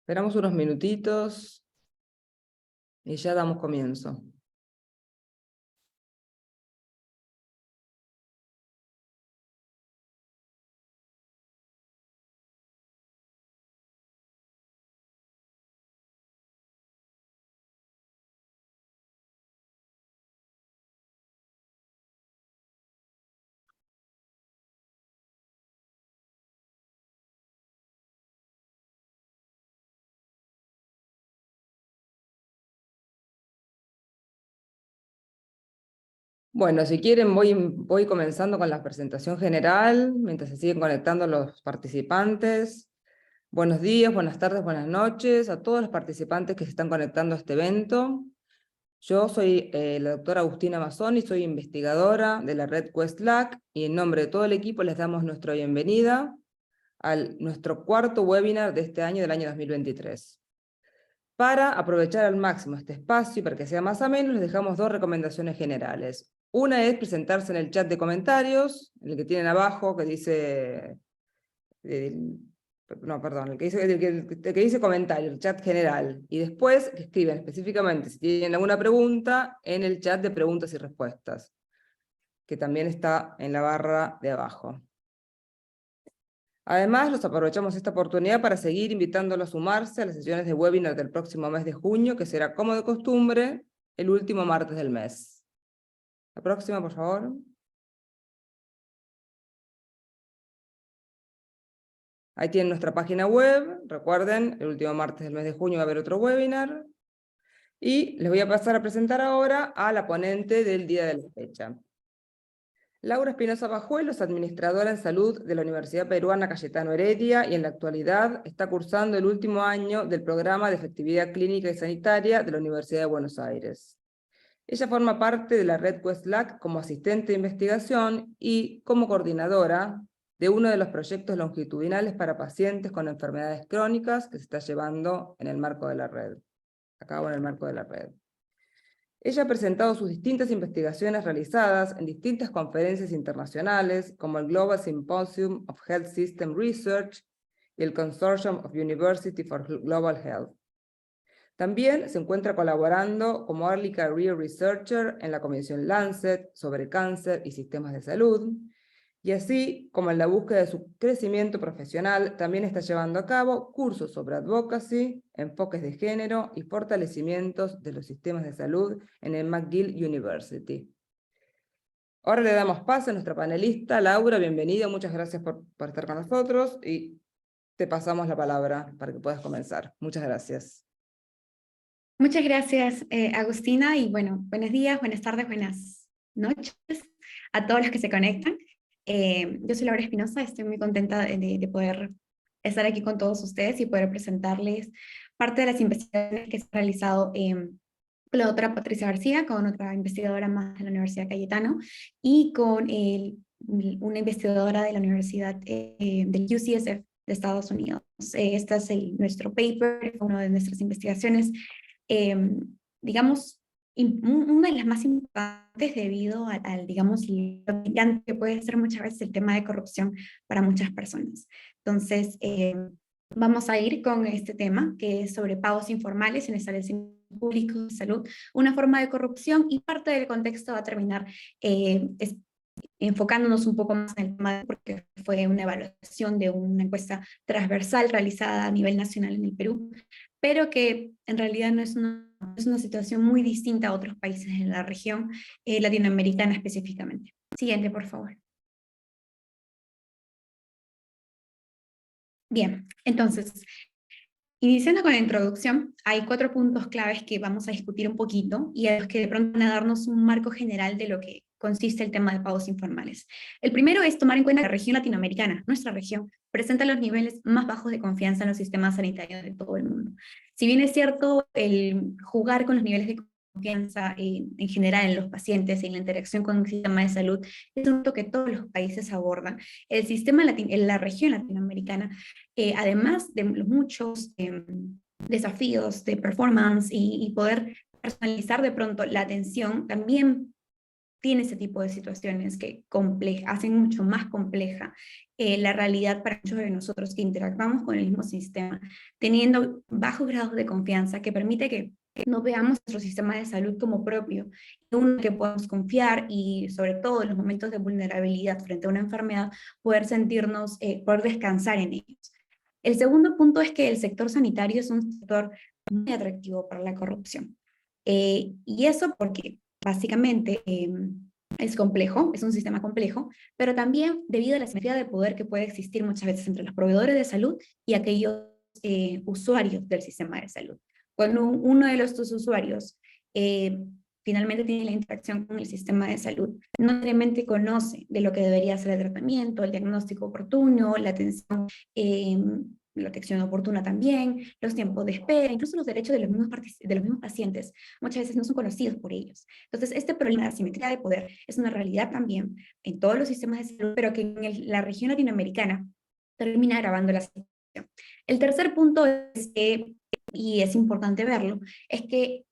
Esperamos unos minutitos y ya damos comienzo. Bueno, si quieren voy comenzando con la presentación general, mientras se siguen conectando los participantes. Buenos días, buenas tardes, buenas noches a todos los participantes que se están conectando a este evento. Yo soy la doctora Agustina Mazzoni, soy investigadora de la red QuestLac y en nombre de todo el equipo les damos nuestra bienvenida a nuestro cuarto webinar de este año, del año 2023. Para aprovechar al máximo este espacio y para que sea más ameno, les dejamos dos recomendaciones generales. Una es presentarse en el chat de comentarios, el que tienen abajo, que dice... no, perdón, el que dice comentario, el chat general. Y después que escriben específicamente si tienen alguna pregunta en el chat de preguntas y respuestas, que también está en la barra de abajo. Además, los aprovechamos esta oportunidad para seguir invitándolos a sumarse a las sesiones de webinar del próximo mes de junio, que será, como de costumbre, el último martes del mes. La próxima, por favor. Ahí tienen nuestra página web. Recuerden, el último martes del mes de junio va a haber otro webinar. Y les voy a pasar a presentar ahora a la ponente del día de la fecha. Laura Espinosa Bajuelo es administradora en salud de la Universidad Peruana Cayetano Heredia y en la actualidad está cursando el último año del programa de efectividad clínica y sanitaria de la Universidad de Buenos Aires. Ella forma parte de la red QuestLac como asistente de investigación y como coordinadora de uno de los proyectos longitudinales para pacientes con enfermedades crónicas que se está llevando en el marco de la red. A cabo en el marco de la red. Ella ha presentado sus distintas investigaciones realizadas en distintas conferencias internacionales, como el Global Symposium of Health System Research y el Consortium of University for Global Health. También se encuentra colaborando como Early Career Researcher en la Comisión Lancet sobre cáncer y sistemas de salud, y así como en la búsqueda de su crecimiento profesional, también está llevando a cabo cursos sobre advocacy, enfoques de género y fortalecimientos de los sistemas de salud en el McGill University. Ahora le damos paso a nuestra panelista, Laura, bienvenida, muchas gracias por estar con nosotros y te pasamos la palabra para que puedas comenzar. Muchas gracias. Muchas gracias, Agustina, y bueno, buenos días, buenas tardes, buenas noches a todos los que se conectan. Yo soy Laura Espinosa, estoy muy contenta de poder estar aquí con todos ustedes y poder presentarles parte de las investigaciones que se han realizado con la doctora Patricia García, con otra investigadora más de la Universidad Cayetano, y con una investigadora de la Universidad del UCSF de Estados Unidos. Este es nuestro paper, una de nuestras investigaciones, digamos, una de las más importantes debido al digamos, lo brillante que puede ser muchas veces el tema de corrupción para muchas personas. Entonces, vamos a ir con este tema, que es sobre pagos informales en establecimientos públicos de salud, una forma de corrupción, y parte del contexto va a terminar enfocándonos un poco más en el tema, porque fue una evaluación de una encuesta transversal realizada a nivel nacional en el Perú, pero que en realidad no es una situación muy distinta a otros países en la región latinoamericana específicamente. Siguiente, por favor. Bien, entonces, iniciando con la introducción, hay 4 puntos claves que vamos a discutir un poquito y a los que de pronto van a darnos un marco general de lo que consiste el tema de pagos informales. El primero es tomar en cuenta que la región latinoamericana, nuestra región, presenta los niveles más bajos de confianza en los sistemas sanitarios de todo el mundo. Si bien es cierto, el jugar con los niveles de confianza en general en los pacientes y en la interacción con el sistema de salud es un punto que todos los países abordan. El sistema en la región latinoamericana, además de los muchos desafíos de performance y poder personalizar de pronto la atención, también tiene ese tipo de situaciones que hacen mucho más compleja la realidad para muchos de nosotros que interactuamos con el mismo sistema, teniendo bajos grados de confianza que permite que no veamos nuestro sistema de salud como propio, uno que podamos confiar y sobre todo en los momentos de vulnerabilidad frente a una enfermedad, poder sentirnos, poder descansar en ellos. El segundo punto es que el sector sanitario es un sector muy atractivo para la corrupción. Y eso porque básicamente es complejo, es un sistema complejo, pero también debido a la simetría de poder que puede existir muchas veces entre los proveedores de salud y aquellos usuarios del sistema de salud. Cuando uno de los dos usuarios finalmente tiene la interacción con el sistema de salud, no necesariamente conoce de lo que debería ser el tratamiento, el diagnóstico oportuno, la atención oportuna también, los tiempos de espera, incluso los derechos de los mismos pacientes, muchas veces no son conocidos por ellos. Entonces, este problema de asimetría de poder es una realidad también en todos los sistemas de salud, pero que en la región latinoamericana termina agravando la situación. El tercer punto es que, y es importante verlo, es que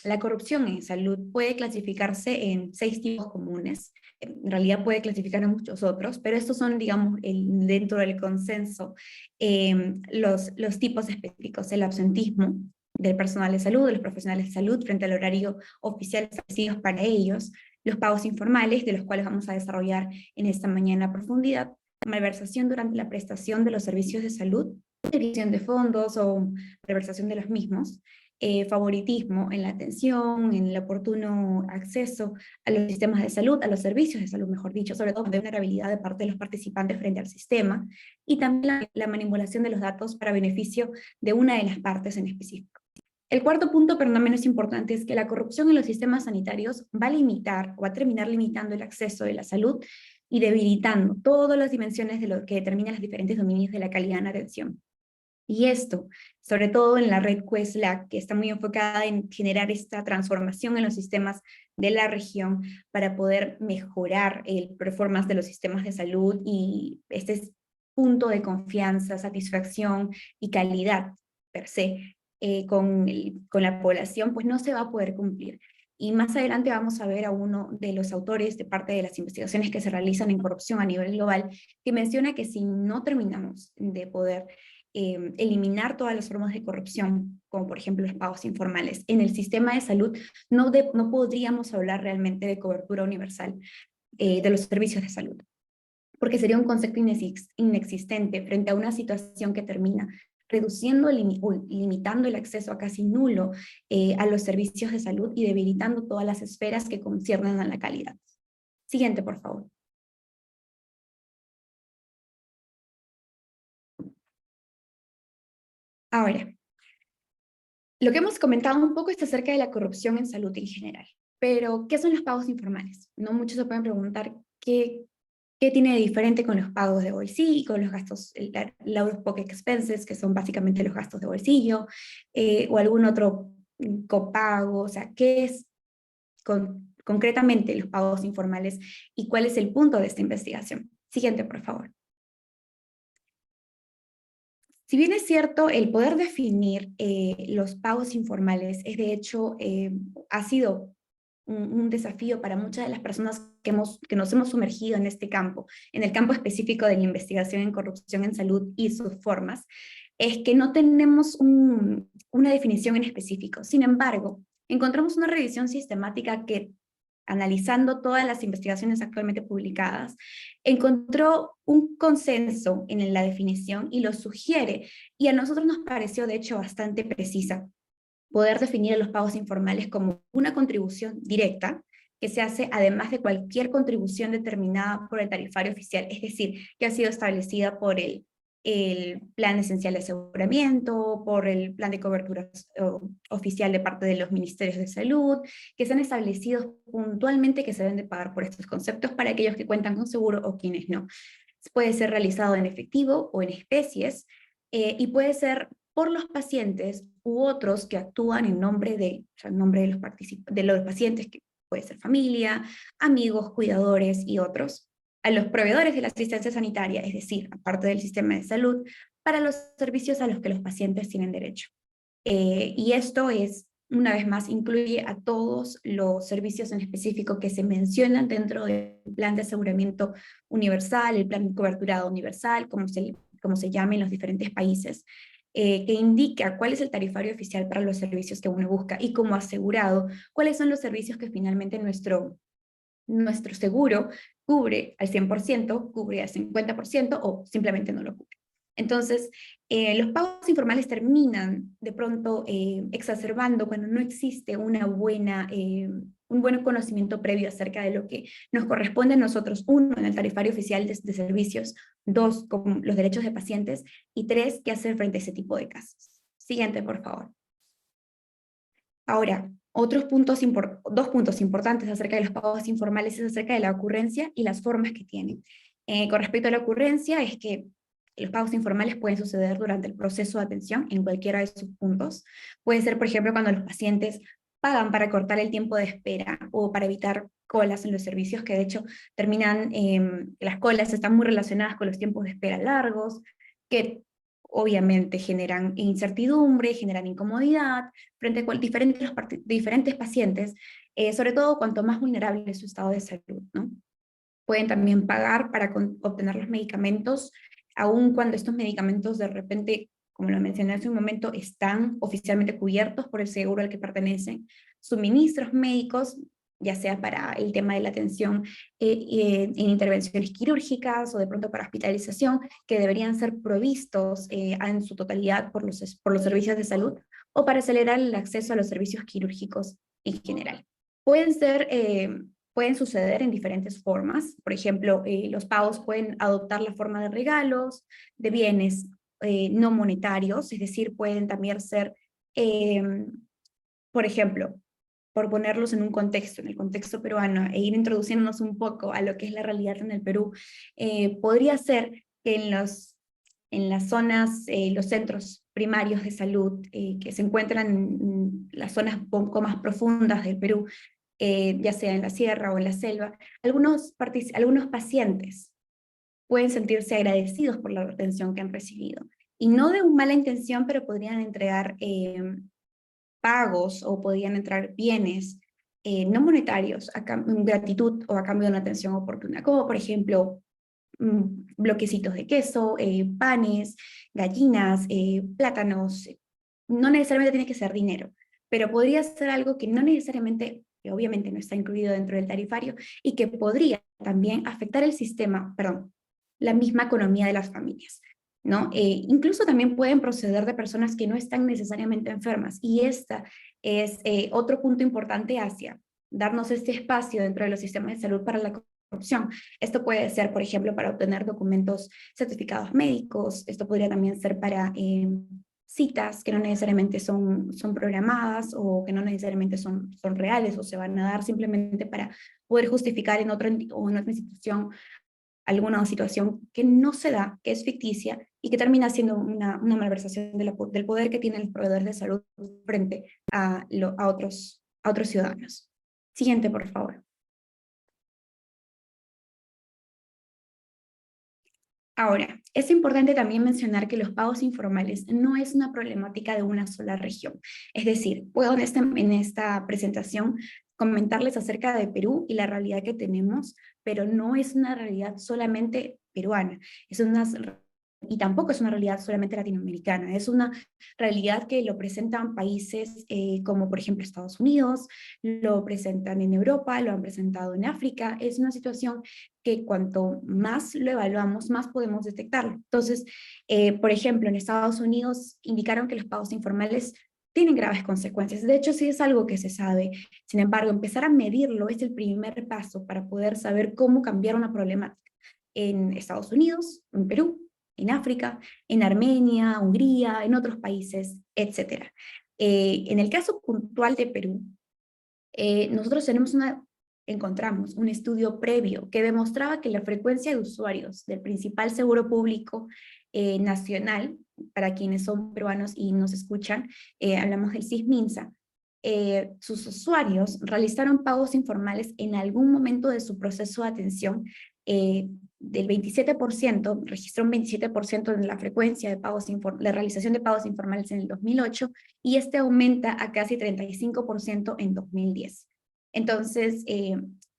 la corrupción en salud puede clasificarse en 6 tipos comunes. En realidad puede clasificar en muchos otros, pero estos son, digamos, dentro del consenso, los tipos específicos: el absentismo del personal de salud, de los profesionales de salud frente al horario oficial establecido para ellos, los pagos informales, de los cuales vamos a desarrollar en esta mañana a profundidad, malversación durante la prestación de los servicios de salud, utilización de fondos o malversación de los mismos, favoritismo en la atención, en el oportuno acceso a los sistemas de salud, a los servicios de salud, mejor dicho, sobre todo de vulnerabilidad de parte de los participantes frente al sistema, y también la manipulación de los datos para beneficio de una de las partes en específico. El cuarto punto, pero no menos importante, es que la corrupción en los sistemas sanitarios va a limitar o va a terminar limitando el acceso de la salud y debilitando todas las dimensiones de lo que determinan los diferentes dominios de la calidad en la atención. Y esto, sobre todo en la red QuestLab, que está muy enfocada en generar esta transformación en los sistemas de la región para poder mejorar el performance de los sistemas de salud y este punto de confianza, satisfacción y calidad per se con la población, pues no se va a poder cumplir. Y más adelante vamos a ver a uno de los autores de parte de las investigaciones que se realizan en corrupción a nivel global, que menciona que si no terminamos de poder eliminar todas las formas de corrupción, como por ejemplo los pagos informales, en el sistema de salud, no podríamos hablar realmente de cobertura universal de los servicios de salud, porque sería un concepto inexistente frente a una situación que termina reduciendo, limitando el acceso a casi nulo a los servicios de salud y debilitando todas las esferas que conciernen a la calidad. Siguiente, por favor. Ahora, lo que hemos comentado un poco es acerca de la corrupción en salud en general, pero ¿qué son los pagos informales? No muchos se pueden preguntar qué tiene de diferente con los pagos de bolsillo y con los gastos, los out of pocket expenses, que son básicamente los gastos de bolsillo, o algún otro copago. O sea, ¿qué es concretamente los pagos informales y cuál es el punto de esta investigación? Siguiente, por favor. Si bien es cierto, el poder definir los pagos informales es de hecho, ha sido un desafío para muchas de las personas que nos hemos sumergido en este campo, en el campo específico de la investigación en corrupción en salud y sus formas, es que no tenemos una definición en específico. Sin embargo, encontramos una revisión sistemática que, analizando todas las investigaciones actualmente publicadas, encontró un consenso en la definición y lo sugiere, y a nosotros nos pareció de hecho bastante precisa poder definir los pagos informales como una contribución directa que se hace además de cualquier contribución determinada por el tarifario oficial, es decir, que ha sido establecida por el plan esencial de aseguramiento, por el plan de cobertura oficial de parte de los ministerios de salud, que se han establecido puntualmente que se deben de pagar por estos conceptos para aquellos que cuentan con seguro o quienes no. Puede ser realizado en efectivo o en especies, y puede ser por los pacientes u otros que actúan en nombre de los pacientes, que puede ser familia, amigos, cuidadores y otros, a los proveedores de la asistencia sanitaria, es decir, aparte del sistema de salud, para los servicios a los que los pacientes tienen derecho. Y esto es una vez más, incluye a todos los servicios en específico que se mencionan dentro del plan de aseguramiento universal, el plan de cobertura universal, como se llame en los diferentes países, que indica cuál es el tarifario oficial para los servicios que uno busca y como asegurado, cuáles son los servicios que finalmente nuestro seguro cubre al 100%, cubre al 50% o simplemente no lo cubre. Entonces, los pagos informales terminan de pronto exacerbando cuando no existe un buen conocimiento previo acerca de lo que nos corresponde a nosotros, uno, en el tarifario oficial de servicios, dos, con los derechos de pacientes, y tres, qué hacer frente a ese tipo de casos. Siguiente, por favor. Ahora, dos puntos importantes acerca de los pagos informales es acerca de la ocurrencia y las formas que tienen. Con respecto a la ocurrencia, es que los pagos informales pueden suceder durante el proceso de atención en cualquiera de sus puntos. Puede ser, por ejemplo, cuando los pacientes pagan para cortar el tiempo de espera o para evitar colas en los servicios, que de hecho las colas están muy relacionadas con los tiempos de espera largos, que obviamente generan incertidumbre, generan incomodidad frente a diferentes pacientes, sobre todo cuanto más vulnerable es su estado de salud, ¿no? Pueden también pagar para obtener los medicamentos, aun cuando estos medicamentos de repente, como lo mencioné hace un momento, están oficialmente cubiertos por el seguro al que pertenecen. Suministros médicos, ya sea para el tema de la atención en intervenciones quirúrgicas o de pronto para hospitalización, que deberían ser provistos en su totalidad por los servicios de salud, o para acelerar el acceso a los servicios quirúrgicos en general. Pueden suceder en diferentes formas. Por ejemplo, los pagos pueden adoptar la forma de regalos, de bienes no monetarios, es decir, pueden también ser, por ejemplo, por ponerlos en un contexto, en el contexto peruano, e ir introduciéndonos un poco a lo que es la realidad en el Perú, podría ser que en las zonas, los centros primarios de salud que se encuentran en las zonas un poco más profundas del Perú, ya sea en la sierra o en la selva, algunos pacientes pueden sentirse agradecidos por la atención que han recibido. Y no de una mala intención, pero podrían entregar pagos o podrían entrar bienes no monetarios en gratitud o a cambio de una atención oportuna, como por ejemplo bloquecitos de queso, panes, gallinas, plátanos. No necesariamente tiene que ser dinero, pero podría ser algo que no necesariamente, que obviamente no está incluido dentro del tarifario, y que podría también afectar el sistema, perdón, la misma economía de las familias, ¿no? Incluso también pueden proceder de personas que no están necesariamente enfermas, y esta es otro punto importante hacia darnos este espacio dentro de los sistemas de salud para la corrupción. Esto puede ser, por ejemplo, para obtener documentos certificados médicos, esto podría también ser para citas que no necesariamente son programadas o que no necesariamente son reales o se van a dar simplemente para poder justificar en otra institución alguna situación que no se da, que es ficticia y que termina siendo una malversación del poder que tienen los proveedores de salud frente a otros ciudadanos. Siguiente, por favor. Ahora, es importante también mencionar que los pagos informales no es una problemática de una sola región. Es decir, puedo en esta presentación comentarles acerca de Perú y la realidad que tenemos, pero no es una realidad solamente peruana, y tampoco es una realidad solamente latinoamericana, es una realidad que lo presentan países como por ejemplo Estados Unidos, lo presentan en Europa, lo han presentado en África. Es una situación que cuanto más lo evaluamos, más podemos detectarlo. Entonces, por ejemplo, en Estados Unidos indicaron que los pagos informales tienen graves consecuencias. De hecho, sí es algo que se sabe. Sin embargo, empezar a medirlo es el primer paso para poder saber cómo cambiar una problemática. En Estados Unidos, en Perú, en África, en Armenia, Hungría, en otros países, etc. En el caso puntual de Perú, nosotros encontramos un estudio previo que demostraba que la frecuencia de usuarios del principal seguro público nacional, para quienes son peruanos y nos escuchan, hablamos del SISMINSA, sus usuarios realizaron pagos informales en algún momento de su proceso de atención del 27%, registró un 27% en la frecuencia de pagos la realización de pagos informales en el 2008, y este aumenta a casi 35% en 2010. Entonces,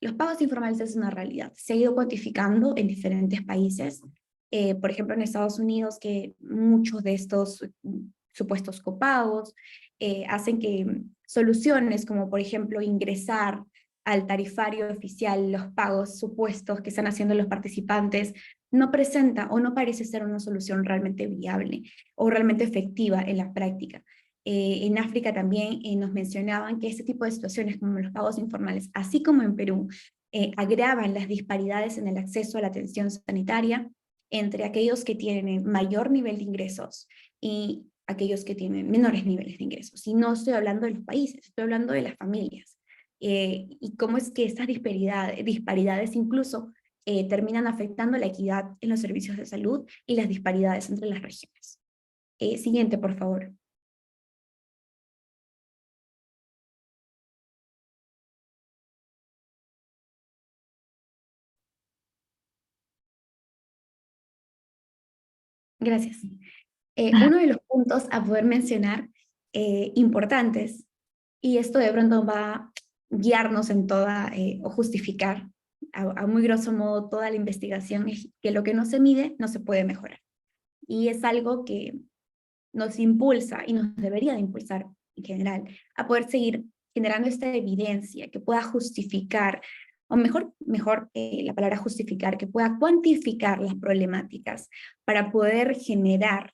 los pagos informales es una realidad. Se ha ido cuantificando en diferentes países. Por ejemplo, en Estados Unidos, que muchos de estos supuestos copagos hacen que soluciones como, por ejemplo, ingresar al tarifario oficial los pagos supuestos que están haciendo los participantes, no presenta o no parece ser una solución realmente viable o realmente efectiva en la práctica. En África también nos mencionaban que este tipo de situaciones como los pagos informales, así como en Perú, agravan las disparidades en el acceso a la atención sanitaria entre aquellos que tienen mayor nivel de ingresos y aquellos que tienen menores niveles de ingresos. Y no estoy hablando de los países, estoy hablando de las familias. Y cómo es que estas disparidades incluso terminan afectando la equidad en los servicios de salud y las disparidades entre las regiones. Siguiente, por favor. Gracias. Uno de los puntos a poder mencionar importantes, y esto de pronto va a guiarnos en toda, o justificar a muy grosso modo toda la investigación, es que lo que no se mide no se puede mejorar. Y es algo que nos impulsa y nos debería de impulsar en general a poder seguir generando esta evidencia que pueda justificar, o mejor la palabra justificar, que pueda cuantificar las problemáticas para poder generar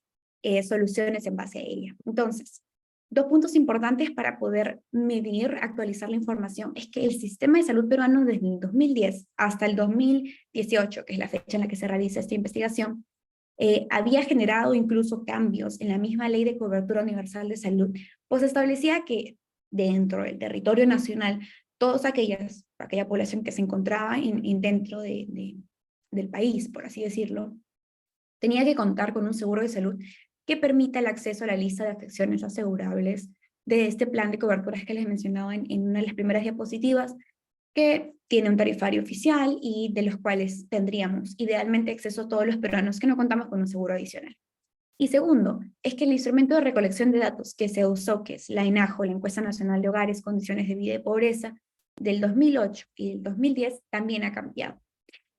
soluciones en base a ella. Entonces, dos puntos importantes para poder medir, actualizar la información, es que el sistema de salud peruano desde el 2010 hasta el 2018, que es la fecha en la que se realiza esta investigación, había generado incluso cambios en la misma Ley de Cobertura Universal de Salud, pues establecía que dentro del territorio nacional, toda aquella población que se encontraba dentro del país, por así decirlo, tenía que contar con un seguro de salud que permita el acceso a la lista de afecciones asegurables de este plan de coberturas que les mencionaba en una de las primeras diapositivas, que tiene un tarifario oficial y de los cuales tendríamos idealmente acceso a todos los peruanos que no contamos con un seguro adicional. Y segundo, es que el instrumento de recolección de datos que se usó, que es la ENAJO, la Encuesta Nacional de Hogares, Condiciones de Vida y Pobreza, del 2008 y del 2010, también ha cambiado.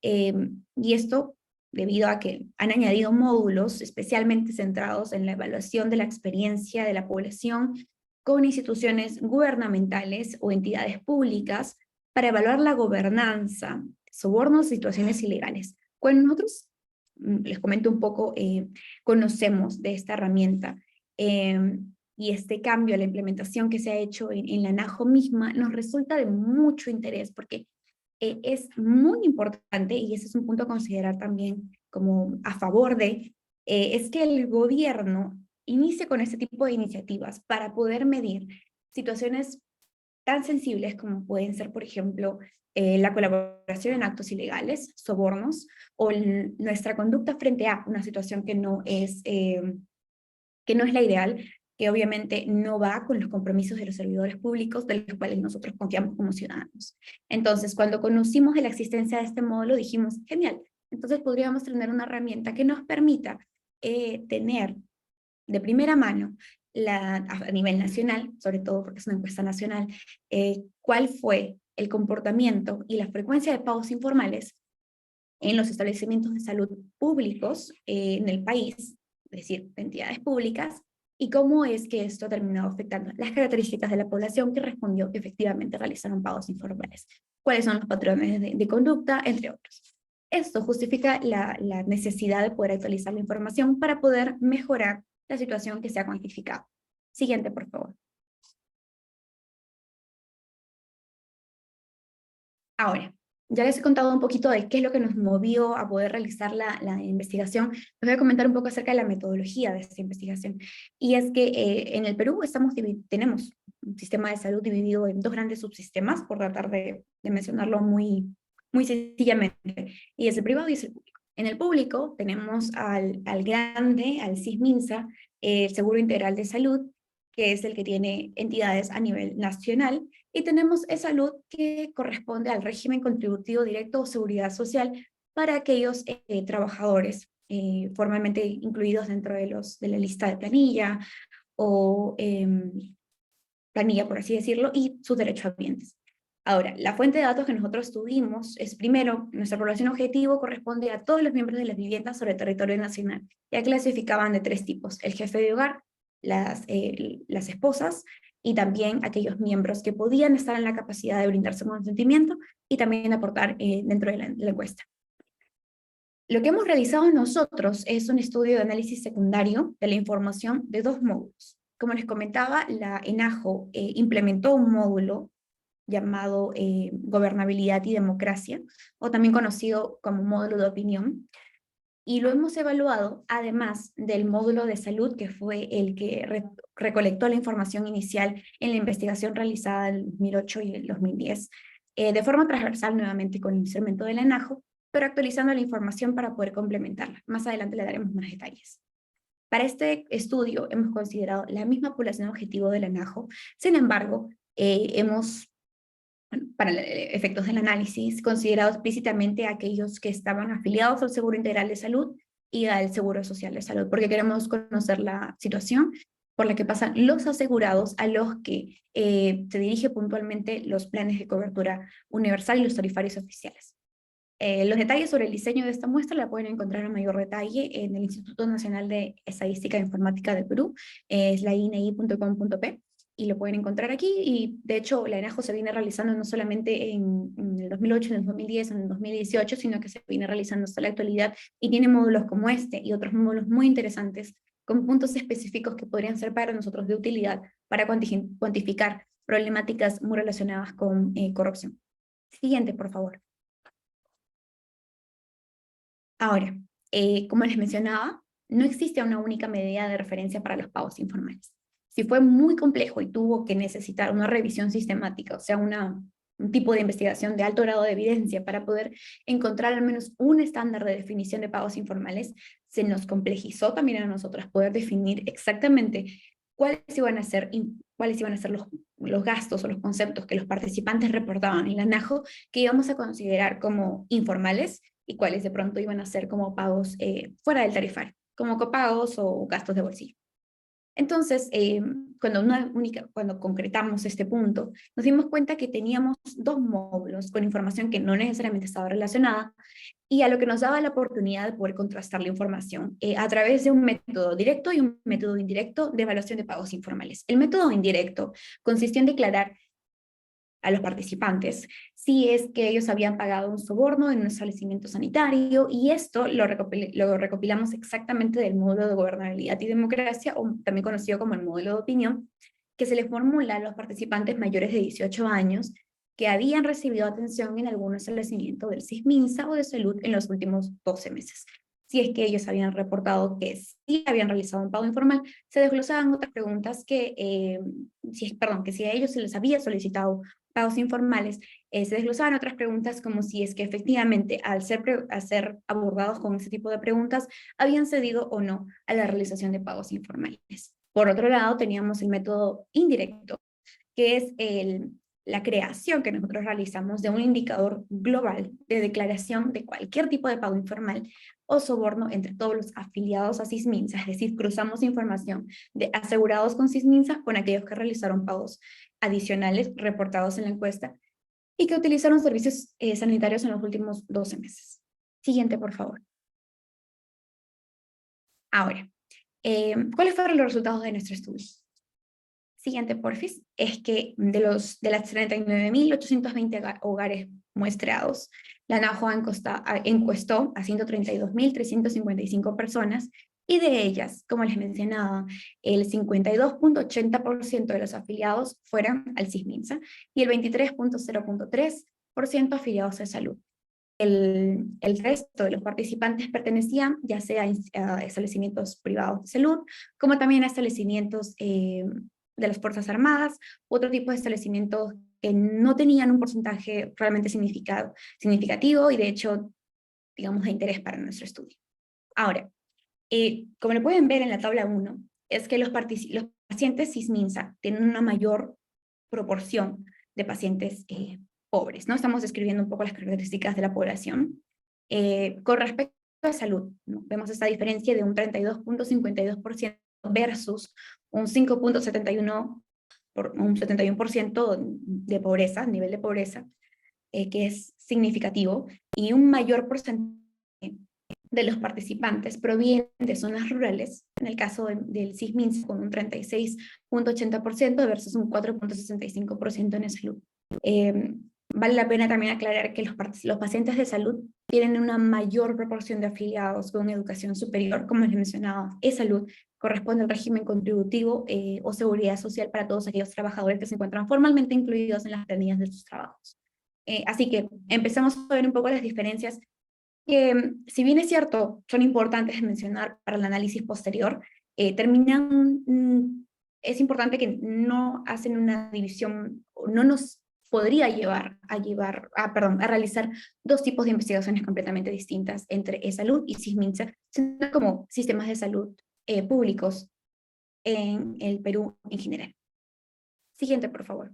Y esto debido a que han añadido módulos especialmente centrados en la evaluación de la experiencia de la población con instituciones gubernamentales o entidades públicas para evaluar la gobernanza, sobornos, situaciones ilegales. Cuando nosotros, les comento un poco, conocemos de esta herramienta y este cambio a la implementación que se ha hecho en la NAJO misma, nos resulta de mucho interés porque es muy importante, y ese es un punto a considerar también como a favor de, es que el gobierno inicie con este tipo de iniciativas para poder medir situaciones tan sensibles como pueden ser, por ejemplo, la colaboración en actos ilegales, sobornos, o nuestra conducta frente a una situación que no es la ideal, que obviamente no va con los compromisos de los servidores públicos de los cuales nosotros confiamos como ciudadanos. Entonces, cuando conocimos de la existencia de este módulo, dijimos, genial, entonces podríamos tener una herramienta que nos permita tener de primera mano, a nivel nacional, sobre todo porque es una encuesta nacional, cuál fue el comportamiento y la frecuencia de pagos informales en los establecimientos de salud públicos en el país, es decir, entidades públicas, y cómo es que esto ha terminado afectando las características de la población que respondió que efectivamente realizaron pagos informales, cuáles son los patrones de conducta, entre otros. Esto justifica la necesidad de poder actualizar la información para poder mejorar la situación que se ha cuantificado. Siguiente, por favor. Ahora, ya les he contado un poquito de qué es lo que nos movió a poder realizar la investigación. Les voy a comentar un poco acerca de la metodología de esta investigación. Y es que en el Perú tenemos un sistema de salud dividido en dos grandes subsistemas, por tratar de mencionarlo muy sencillamente, y es el privado y es el público. En el público tenemos al grande, al SISMINSA, el Seguro Integral de Salud, que es el que tiene entidades a nivel nacional, y tenemos salud que corresponde al régimen contributivo directo o seguridad social, para aquellos trabajadores formalmente incluidos dentro de la lista de planilla o planilla, por así decirlo, y sus derechohabientes. Ahora, la fuente de datos que nosotros tuvimos es, primero, nuestra población objetivo corresponde a todos los miembros de las viviendas sobre el territorio nacional. Ya clasificaban de 3 tipos: el jefe de hogar, las esposas, y también aquellos miembros que podían estar en la capacidad de brindarse un consentimiento y también aportar dentro de la encuesta. Lo que hemos realizado nosotros es un estudio de análisis secundario de la información de 2 módulos. Como les comentaba, la ENAJO implementó un módulo llamado Gobernabilidad y Democracia, o también conocido como módulo de opinión, y lo hemos evaluado además del módulo de salud, que fue el que recolectó la información inicial en la investigación realizada en el 2008 y el 2010, de forma transversal nuevamente con el instrumento de la ENAJO, pero actualizando la información para poder complementarla. Más adelante le daremos más detalles. Para este estudio hemos considerado la misma población objetivo de la ENAJO, sin embargo, hemos, para efectos del análisis, considerado explícitamente a aquellos que estaban afiliados al Seguro Integral de Salud y al Seguro Social de Salud, porque queremos conocer la situación por la que pasan los asegurados a los que se dirige puntualmente los planes de cobertura universal y los tarifarios oficiales. Los detalles sobre el diseño de esta muestra la pueden encontrar en mayor detalle en el Instituto Nacional de Estadística e Informática del Perú, es la INEI.com.p, y lo pueden encontrar aquí. Y de hecho la ENAJO se viene realizando no solamente en el 2008, en el 2010, en el 2018, sino que se viene realizando hasta la actualidad, y tiene módulos como este y otros módulos muy interesantes con puntos específicos que podrían ser para nosotros de utilidad para cuantificar problemáticas muy relacionadas con corrupción. Siguiente, por favor. Ahora, como les mencionaba, no existe una única medida de referencia para los pagos informales. Si fue muy complejo y tuvo que necesitar una revisión sistemática, o sea, un tipo de investigación de alto grado de evidencia para poder encontrar al menos un estándar de definición de pagos informales, se nos complejizó también a nosotros poder definir exactamente cuáles iban a ser los gastos o los conceptos que los participantes reportaban en la NAJO que íbamos a considerar como informales y cuáles de pronto iban a ser como pagos fuera del tarifario, como copagos o gastos de bolsillo. Entonces, cuando concretamos este punto, nos dimos cuenta que teníamos 2 módulos con información que no necesariamente estaba relacionada, y a lo que nos daba la oportunidad de poder contrastar la información a través de un método directo y un método indirecto de evaluación de pagos informales. El método indirecto consistió en declarar a los participantes si es que ellos habían pagado un soborno en un establecimiento sanitario, y esto lo recopilamos exactamente del módulo de gobernabilidad y democracia, o también conocido como el módulo de opinión, que se le formula a los participantes mayores de 18 años que habían recibido atención en algún establecimiento del SISMINSA o de salud en los últimos 12 meses. Si es que ellos habían reportado que sí habían realizado un pago informal, se desglosaban otras preguntas que si a ellos se les había solicitado pagos informales, se desglosaban otras preguntas como si es que efectivamente al ser abordados con ese tipo de preguntas habían cedido o no a la realización de pagos informales. Por otro lado, teníamos el método indirecto, que es la creación que nosotros realizamos de un indicador global de declaración de cualquier tipo de pago informal o soborno entre todos los afiliados a SISMINSA, es decir, cruzamos información de asegurados con SISMINSA con aquellos que realizaron pagos adicionales reportados en la encuesta y que utilizaron servicios sanitarios en los últimos 12 meses. Siguiente, por favor. Ahora, ¿cuáles fueron los resultados de nuestro estudio? Siguiente, porfis, es que de las 39.820 hogares muestreados, la NAJO encuestó a 132.355 personas, y de ellas, como les mencionaba, el 52.80% de los afiliados fueron al SISMINSA y el 23.0.3% afiliados a salud. El resto de los participantes pertenecían ya sea a establecimientos privados de salud, como también a establecimientos de las Fuerzas Armadas, otro tipo de establecimientos que no tenían un porcentaje realmente significativo y de hecho, digamos, de interés para nuestro estudio. Ahora, como lo pueden ver en la tabla 1, es que los pacientes SISMINSA tienen una mayor proporción de pacientes pobres, ¿no? Estamos describiendo un poco las características de la población. Con respecto a salud, ¿no? Vemos esta diferencia de un 32.52% versus un 5.71%, un 71% de pobreza, nivel de pobreza, que es significativo, y un mayor porcentaje de los participantes provienen de zonas rurales, en el caso del CISMINSA con un 36.80% versus un 4.65% en salud. Vale la pena también aclarar que los pacientes de salud tienen una mayor proporción de afiliados con educación superior, como les mencionaba, e-salud corresponde al régimen contributivo o seguridad social para todos aquellos trabajadores que se encuentran formalmente incluidos en las planillas de sus trabajos. Así que empezamos a ver un poco las diferencias que, si bien es cierto, son importantes de mencionar para el análisis posterior, es importante que no hacen una división, no nos podría llevar a realizar dos tipos de investigaciones completamente distintas entre e-salud y CISMINSA, sino como sistemas de salud públicos en el Perú en general. Siguiente, por favor.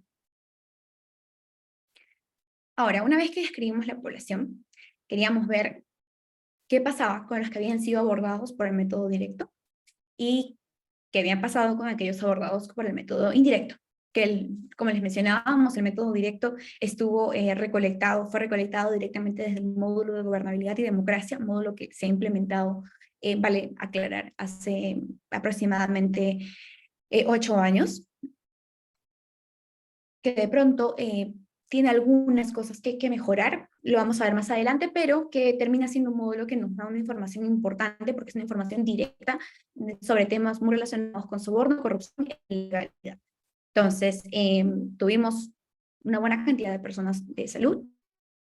Ahora, una vez que describimos la población, queríamos ver qué pasaba con los que habían sido abordados por el método directo y qué habían pasado con aquellos abordados por el método indirecto. Como les mencionábamos, el método directo fue recolectado directamente desde el módulo de gobernabilidad y democracia, módulo que se ha implementado, vale aclarar, hace aproximadamente 8 años, que de pronto tiene algunas cosas que hay que mejorar, lo vamos a ver más adelante, pero que termina siendo un módulo que nos da una información importante porque es una información directa sobre temas muy relacionados con soborno, corrupción y ilegalidad. Entonces, tuvimos una buena cantidad de personas de salud,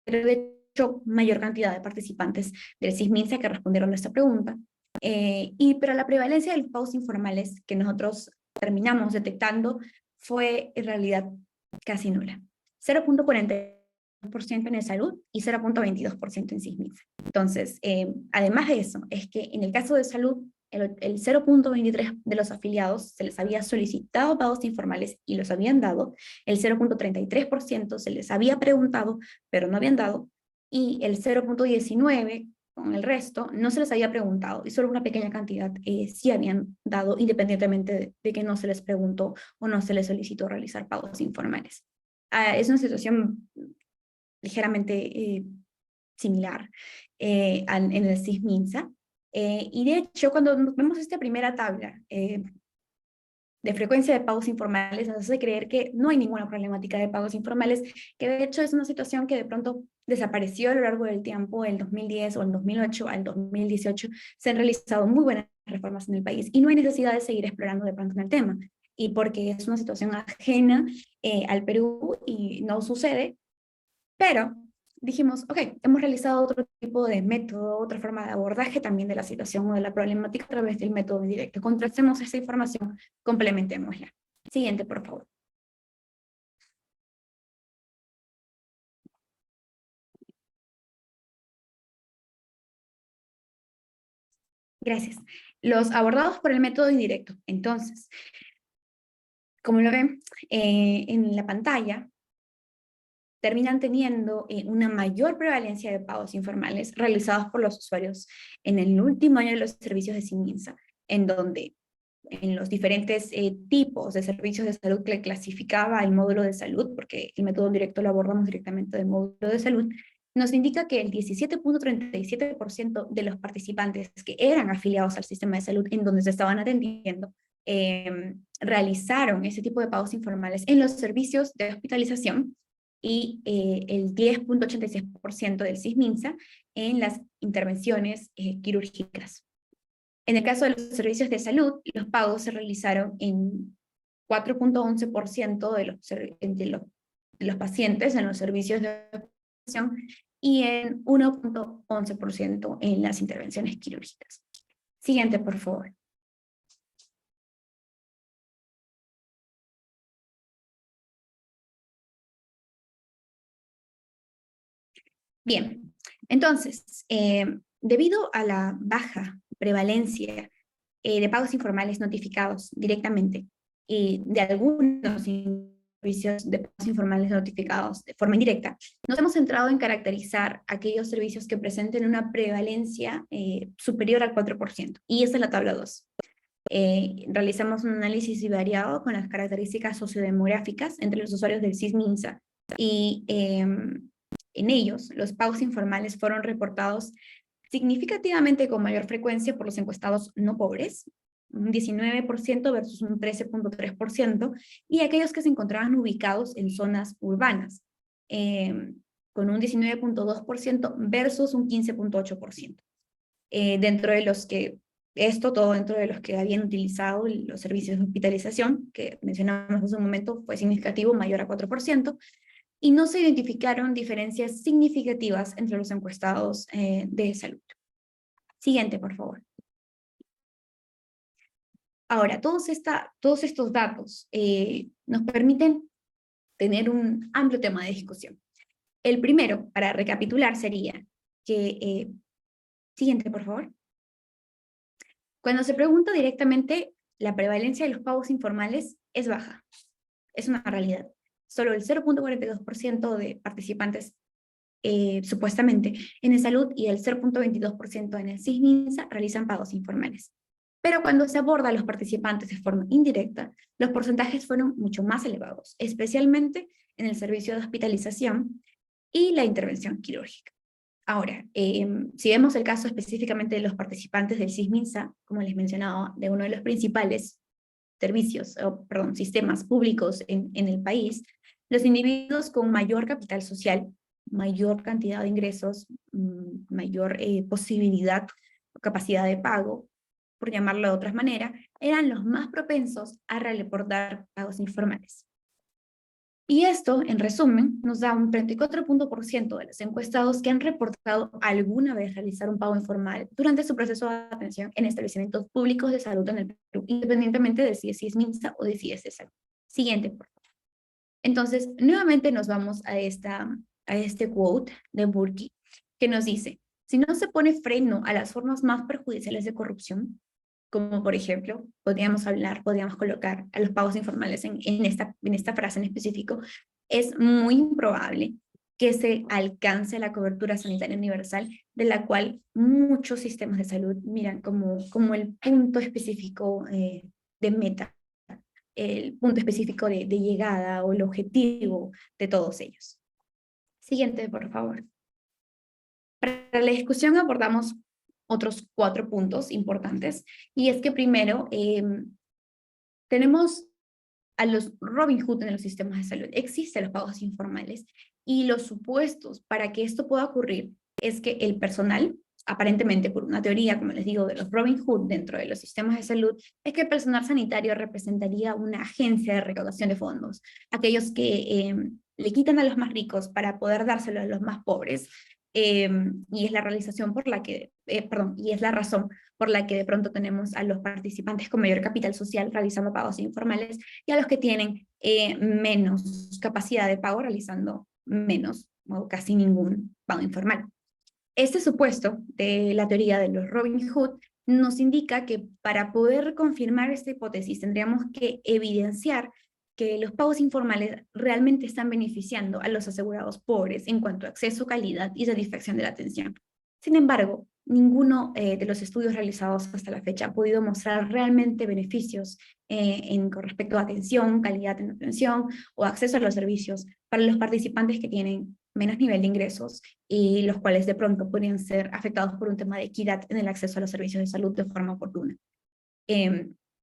pero de hecho mayor cantidad de participantes del CISMINSA que respondieron a esta pregunta. Pero la prevalencia de los pagos informales que nosotros terminamos detectando fue en realidad casi nula. 0.42% en el salud y 0.22% en CISMINSA. Entonces, además de eso, es que en el caso de salud, el 0.23% de los afiliados se les había solicitado pagos informales y los habían dado, el 0.33% se les había preguntado, pero no habían dado, y el 0.19% con el resto no se les había preguntado, y solo una pequeña cantidad sí habían dado, independientemente de que no se les preguntó o no se les solicitó realizar pagos informales. Es una situación ligeramente similar en el CISMINSA. Y de hecho, cuando vemos esta primera tabla de frecuencia de pagos informales, nos hace creer que no hay ninguna problemática de pagos informales, que de hecho es una situación que de pronto desapareció a lo largo del tiempo, el 2010 o el 2008 al 2018, se han realizado muy buenas reformas en el país y no hay necesidad de seguir explorando de pronto en el tema. Y porque es una situación ajena al Perú y no sucede, pero dijimos, ok, hemos realizado otro tipo de método, otra forma de abordaje también de la situación o de la problemática a través del método indirecto. Contrastemos esa información, complementémosla. Siguiente, por favor. Gracias. Los abordados por el método indirecto. Entonces, como lo ven en la pantalla, terminan teniendo una mayor prevalencia de pagos informales realizados por los usuarios en el último año de los servicios de CISMINSA, en donde en los diferentes tipos de servicios de salud que clasificaba el módulo de salud, porque el método directo lo abordamos directamente del módulo de salud, nos indica que el 17.37% de los participantes que eran afiliados al sistema de salud en donde se estaban atendiendo, realizaron ese tipo de pagos informales en los servicios de hospitalización y el 10.86% del CISMINSA en las intervenciones quirúrgicas. En el caso de los servicios de salud, los pagos se realizaron en 4.11% de los pacientes en los servicios de hospitalización y en 1.11% en las intervenciones quirúrgicas. Siguiente, por favor. Bien, entonces, debido a la baja prevalencia de pagos informales notificados directamente de algunos servicios de pagos informales notificados de forma indirecta, nos hemos centrado en caracterizar aquellos servicios que presenten una prevalencia superior al 4%, y esta es la tabla 2. Realizamos un análisis variado con las características sociodemográficas entre los usuarios del SIS-MINSA, y en ellos los pagos informales fueron reportados significativamente con mayor frecuencia por los encuestados no pobres, un 19% versus un 13.3%, y aquellos que se encontraban ubicados en zonas urbanas, con un 19.2% versus un 15.8%. Dentro de los que, todo dentro de los que habían utilizado los servicios de hospitalización, que mencionamos hace un momento, fue significativo, mayor a 4%, y no se identificaron diferencias significativas entre los encuestados de salud. Siguiente, por favor. Ahora, todos estos datos nos permiten tener un amplio tema de discusión. El primero, para recapitular, sería que... siguiente, por favor. Cuando se pregunta directamente, la prevalencia de los pagos informales es baja. Es una realidad. Solo el 0.42% de participantes supuestamente en el salud y el 0.22% en el SIS-MINSA realizan pagos informales. Pero cuando se aborda a los participantes de forma indirecta, los porcentajes fueron mucho más elevados, especialmente en el servicio de hospitalización y la intervención quirúrgica. Ahora, si vemos el caso específicamente de los participantes del SIS-MINSA, como les mencionaba, de uno de los principales sistemas públicos en el país, los individuos con mayor capital social, mayor cantidad de ingresos, mayor posibilidad o capacidad de pago, por llamarlo de otra manera, eran los más propensos a reportar pagos informales. Y esto, en resumen, nos da un 34% de los encuestados que han reportado alguna vez realizar un pago informal durante su proceso de atención en establecimientos públicos de salud en el Perú, independientemente de si es MINSA o de si es de salud. Siguiente, por favor. Entonces, nuevamente nos vamos a este quote de Burki, que nos dice, si no se pone freno a las formas más perjudiciales de corrupción, como por ejemplo, podríamos colocar a los pagos informales en esta frase en específico, es muy improbable que se alcance la cobertura sanitaria universal, de la cual muchos sistemas de salud miran como el punto específico de meta, el punto específico de llegada o el objetivo de todos ellos. Siguiente, por favor. Para la discusión abordamos otros 4 puntos importantes, y es que primero tenemos a los Robin Hood en los sistemas de salud. Existen los pagos informales, y los supuestos para que esto pueda ocurrir es que el personal, aparentemente por una teoría, como les digo, de los Robin Hood dentro de los sistemas de salud, es que el personal sanitario representaría una agencia de recaudación de fondos, aquellos que le quitan a los más ricos para poder dárselo a los más pobres. Y es la razón por la que de pronto tenemos a los participantes con mayor capital social realizando pagos informales, y a los que tienen menos capacidad de pago realizando menos o casi ningún pago informal. Este supuesto de la teoría de los Robin Hood nos indica que para poder confirmar esta hipótesis tendríamos que evidenciar que los pagos informales realmente están beneficiando a los asegurados pobres en cuanto a acceso, calidad y satisfacción de la atención. Sin embargo, ninguno de los estudios realizados hasta la fecha ha podido mostrar realmente beneficios con respecto a atención, calidad en atención o acceso a los servicios para los participantes que tienen menos nivel de ingresos y los cuales de pronto podrían ser afectados por un tema de equidad en el acceso a los servicios de salud de forma oportuna.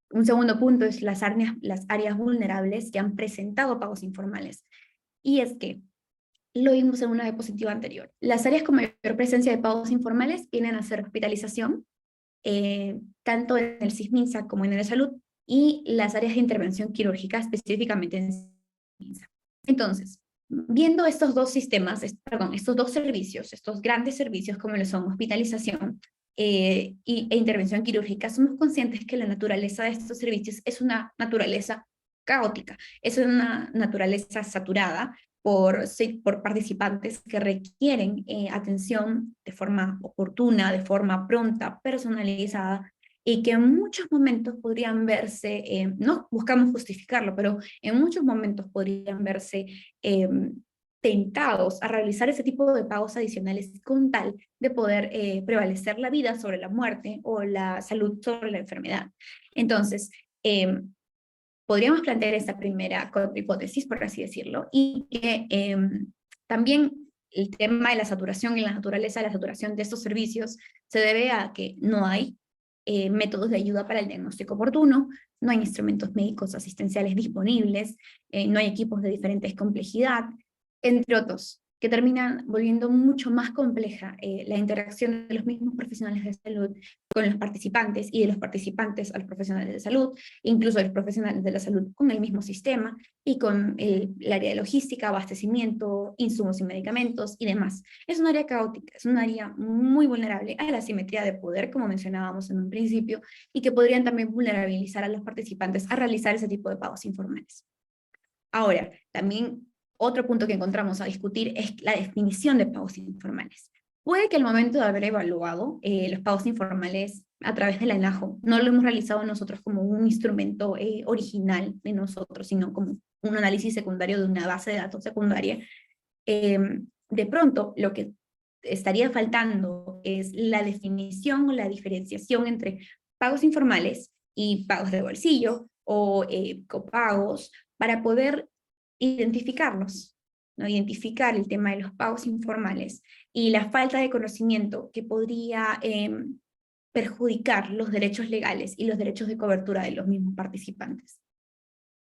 Un segundo punto es las áreas vulnerables que han presentado pagos informales. Y es que, lo vimos en una diapositiva anterior, las áreas con mayor presencia de pagos informales vienen a ser hospitalización, tanto en el SIS-MINSA como en el de salud, y las áreas de intervención quirúrgica, específicamente en SIS-MINSA. Entonces, viendo estos dos servicios, estos grandes servicios como lo son hospitalización e intervención quirúrgica, somos conscientes que la naturaleza de estos servicios es una naturaleza caótica, es una naturaleza saturada por participantes que requieren atención de forma oportuna, de forma pronta, personalizada, y que en muchos momentos podrían verse, no buscamos justificarlo, pero en muchos momentos podrían verse tentados a realizar ese tipo de pagos adicionales con tal de poder prevalecer la vida sobre la muerte o la salud sobre la enfermedad. Entonces, podríamos plantear esta primera hipótesis, por así decirlo, y que también el tema de la saturación y la naturaleza de la saturación de estos servicios se debe a que no hay métodos de ayuda para el diagnóstico oportuno, no hay instrumentos médicos asistenciales disponibles, no hay equipos de diferentes complejidad, entre otros, que terminan volviendo mucho más compleja la interacción de los mismos profesionales de salud con los participantes y de los participantes a los profesionales de salud, incluso los profesionales de la salud con el mismo sistema y con el área de logística, abastecimiento, insumos y medicamentos y demás. Es un área caótica, es un área muy vulnerable a la asimetría de poder, como mencionábamos en un principio, y que podrían también vulnerabilizar a los participantes a realizar ese tipo de pagos informales. Ahora, también otro punto que encontramos a discutir es la definición de pagos informales. Puede que al momento de haber evaluado los pagos informales a través de la ENAJO, no lo hemos realizado nosotros como un instrumento original de nosotros, sino como un análisis secundario de una base de datos secundaria. De pronto, lo que estaría faltando es la definición o la diferenciación entre pagos informales y pagos de bolsillo o copagos para poder identificarlos, ¿no? Identificar el tema de los pagos informales y la falta de conocimiento que podría perjudicar los derechos legales y los derechos de cobertura de los mismos participantes.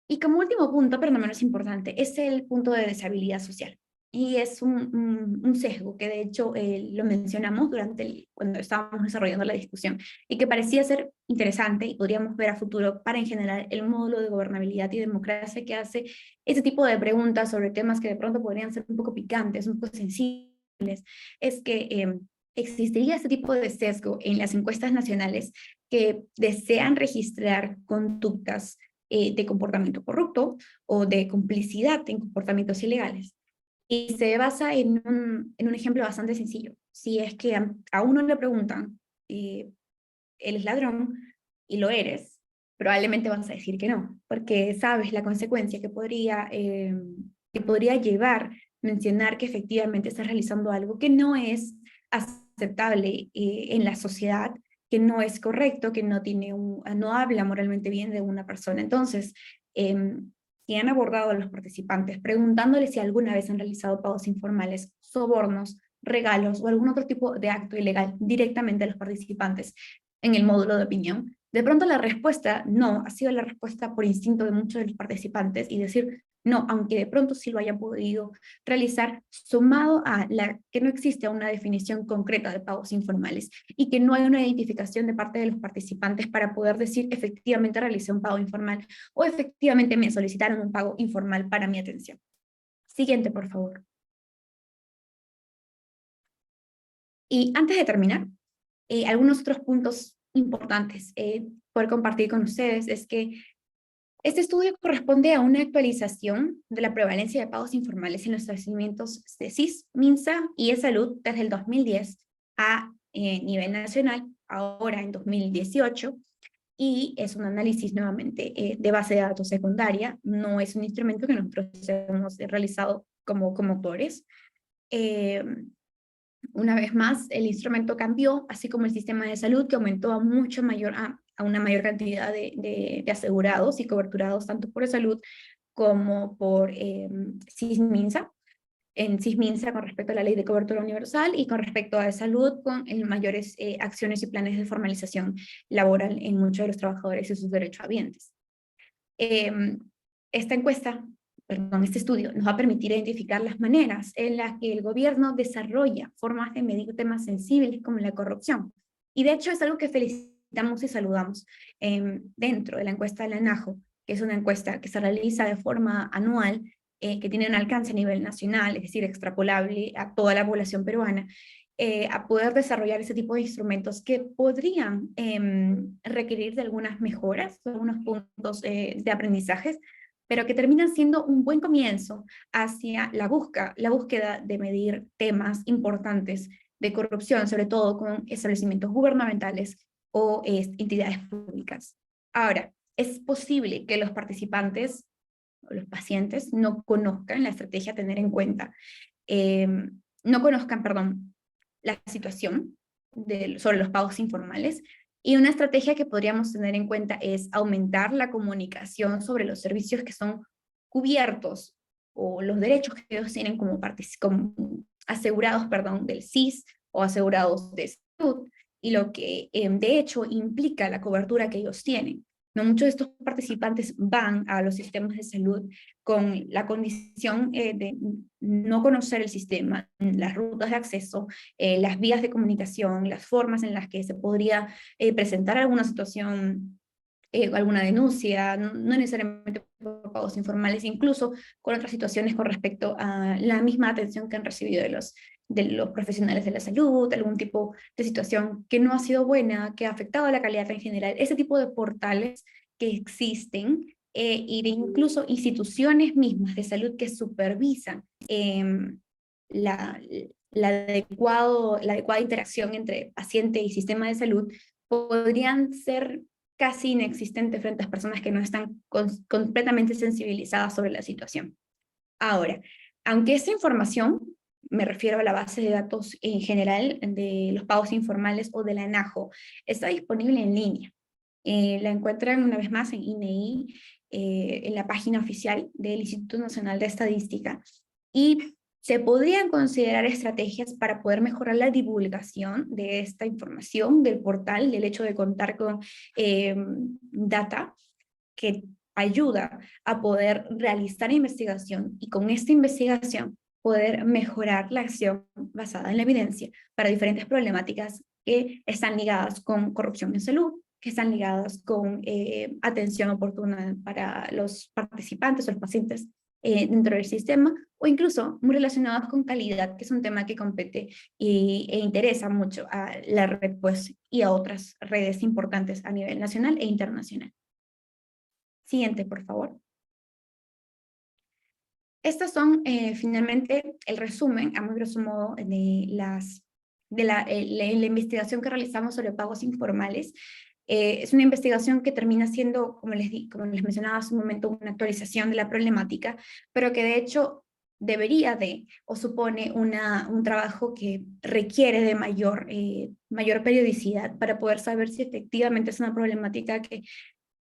Y como último punto, pero no menos importante, es el punto de deshabilidad social. Y es un sesgo que de hecho lo mencionamos cuando estábamos desarrollando la discusión y que parecía ser interesante y podríamos ver a futuro para en general el módulo de gobernabilidad y democracia que hace ese tipo de preguntas sobre temas que de pronto podrían ser un poco picantes, un poco sensibles. Es que existiría este tipo de sesgo en las encuestas nacionales que desean registrar conductas de comportamiento corrupto o de complicidad en comportamientos ilegales. Y se basa en un ejemplo bastante sencillo. Si es que a uno le preguntan, ¿eres ladrón? Y lo eres, probablemente vas a decir que no, porque sabes la consecuencia que podría llevar mencionar que efectivamente estás realizando algo que no es aceptable en la sociedad, que no es correcto, que no habla moralmente bien de una persona. Entonces, si han abordado a los participantes preguntándoles si alguna vez han realizado pagos informales, sobornos, regalos o algún otro tipo de acto ilegal directamente a los participantes en el módulo de opinión, de pronto la respuesta no ha sido la respuesta por instinto de muchos de los participantes y decir no, aunque de pronto sí lo hayan podido realizar, sumado a que no existe una definición concreta de pagos informales y que no hay una identificación de parte de los participantes para poder decir efectivamente realicé un pago informal o efectivamente me solicitaron un pago informal para mi atención. Siguiente, por favor. Y antes de terminar, algunos otros puntos importantes por compartir con ustedes es que este estudio corresponde a una actualización de la prevalencia de pagos informales en los establecimientos de SIS, MINSA y eSalud desde el 2010 a nivel nacional, ahora en 2018, y es un análisis nuevamente de base de datos secundaria, no es un instrumento que nosotros hemos realizado como autores. Una vez más, el instrumento cambió, así como el sistema de salud, que aumentó a una mayor cantidad de asegurados y coberturados, tanto por salud como por SIS-MINSA. En SIS-MINSA con respecto a la ley de cobertura universal y con respecto a salud con mayores acciones y planes de formalización laboral en muchos de los trabajadores y sus derechohabientes. Esta encuesta, este estudio nos va a permitir identificar las maneras en las que el gobierno desarrolla formas de medir temas sensibles como la corrupción. Y de hecho es algo que felicitamos y saludamos dentro de la encuesta de la ENAJO, que es una encuesta que se realiza de forma anual, que tiene un alcance a nivel nacional, es decir, extrapolable a toda la población peruana, a poder desarrollar ese tipo de instrumentos que podrían requerir de algunas mejoras, de algunos puntos de aprendizajes, pero que terminan siendo un buen comienzo hacia la búsqueda de medir temas importantes de corrupción, sobre todo con establecimientos gubernamentales o entidades públicas. Ahora, es posible que los participantes o los pacientes no conozcan la estrategia a tener en cuenta, no conozcan, perdón, la situación sobre los pagos informales, y una estrategia que podríamos tener en cuenta es aumentar la comunicación sobre los servicios que son cubiertos o los derechos que ellos tienen como asegurados, perdón, del SIS o asegurados de salud, y lo que de hecho implica la cobertura que ellos tienen. No, muchos de estos participantes van a los sistemas de salud con la condición de no conocer el sistema, las rutas de acceso, las vías de comunicación, las formas en las que se podría presentar alguna situación, alguna denuncia, no necesariamente por pagos informales, incluso con otras situaciones con respecto a la misma atención que han recibido de los profesionales de la salud, algún tipo de situación que no ha sido buena, que ha afectado a la calidad en general. Ese tipo de portales que existen y de incluso instituciones mismas de salud que supervisan la, la adecuada interacción entre paciente y sistema de salud, podrían ser casi inexistentes frente a personas que no están completamente sensibilizadas sobre la situación. Ahora, aunque esta información, me refiero a la base de datos en general de los pagos informales o de la ANAJO, está disponible en línea. La encuentran una vez más en INEI, en la página oficial del Instituto Nacional de Estadística, y se podrían considerar estrategias para poder mejorar la divulgación de esta información del portal, del hecho de contar con data que ayuda a poder realizar investigación, y con esta investigación poder mejorar la acción basada en la evidencia para diferentes problemáticas que están ligadas con corrupción en salud, que están ligadas con atención oportuna para los participantes o los pacientes dentro del sistema, o incluso muy relacionados con calidad, que es un tema que compete e interesa mucho a la red, pues, y a otras redes importantes a nivel nacional e internacional. Siguiente, por favor. Estos son finalmente el resumen, a muy grosso modo, de la investigación que realizamos sobre pagos informales. Es una investigación que termina siendo, como les mencionaba hace un momento, una actualización de la problemática, pero que de hecho debería o supone un trabajo que requiere de mayor periodicidad para poder saber si efectivamente es una problemática que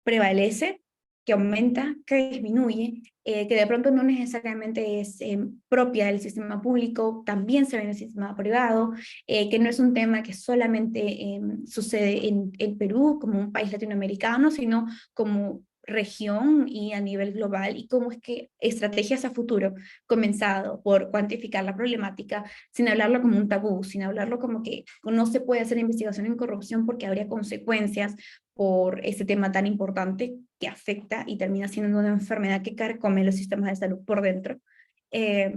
prevalece, que aumenta, que disminuye, que de pronto no necesariamente es propia del sistema público, también se ve en el sistema privado, que no es un tema que solamente sucede en el Perú como un país latinoamericano, sino como región y a nivel global, y cómo es que estrategias a futuro, comenzado por cuantificar la problemática, sin hablarlo como un tabú, sin hablarlo como que no se puede hacer investigación en corrupción porque habría consecuencias por este tema tan importante que afecta y termina siendo una enfermedad que carcome los sistemas de salud por dentro,